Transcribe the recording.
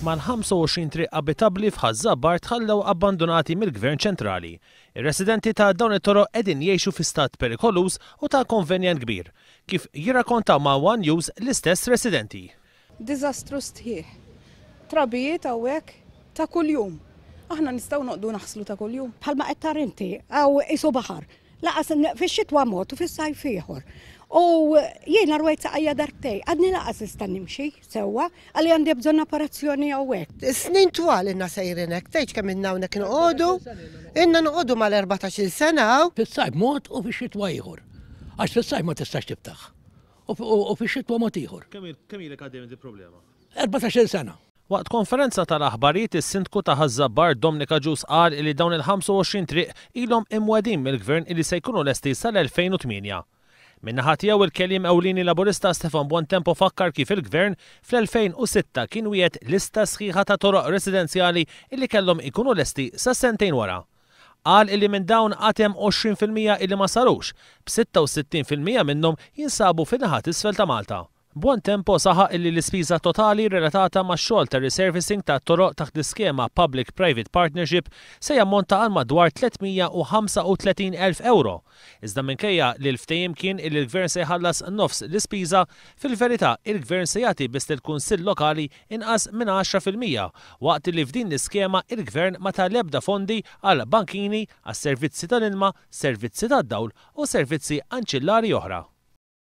mal-25 triq abitabbli f'Ħażabbar tħallew abbandonati mill-Gvern ċentrali. Ir-residenti ta' dawn it-toroq qegħdin jgħixu fi stat perikoluż u ta' konvenjent kbir, kif jirrakkontaw ma' One News l-istess residenti. Diżastru sħiħ. Trabijiet hawnhekk ta' kuljum. Aħna nistgħu noqdu naħslu ta' kuljum. Bħalma qed tar inti aw isu baħar. Laqas fix-xitwa mod u fis-sajf ieħor. U jiena rwejt saqajja darbtej, għadni laqas nista' nimxi sewwa, għalli għandi bżonn operazzjoni hawnhekk. Snin twal inna sejrinek, tgħid kemm inna hawnhekk noqogħdu, inna noqogħdu mal-14-il sena. Fis-sajf mod u fix-xitwa ieħor. Għax fis-sajf ma tistax tiftaħ. U fix-xitwa mod ieħor. Kemm ilek għaddejjem il-problema? 14-il sena. Waqt konferenza tal-aħbarijiet is-Sindku ta' Ħażabbar Dominika Ġus qal li dawn il-25 triq ilhom imwedin mill-Gvern li se jkunu lesti sal-2008. Min-naħa tiegħu il-keliem ewlieni Laburista Stefan Buontempo fakkar kif il-Gvern fl-2006 kien wiegħed lista sħiħa ta' toroq residenzjali illi kellhom ikunu lesti sa sentejn wara. Qal illi minn dawn għatem 20% illi ma sarux, b'66% minnhom jinsabu fin-naħat isfel ta' Malta. Buontempo saħaq illi l-ispiża totali relatata ma' xogħol ta' resurfacing ta' toroq taħt l-iskema Public-Private Partnership se jammonta għal madwar 335,000 euro. Iżda minkejja li l-ftehim kien illi l-Gvern se jħallas nofs l-ispiża, fil-verità il-Gvern se jagħti biss lill-Kunsill Lokali inqas minn 10%, waqt li f'din l-iskema il-Gvern ma tal-ebda fondi għal bankini, għas-servizzi tal-ilma, servizzi tad-dawl u servizzi anċillari oħra.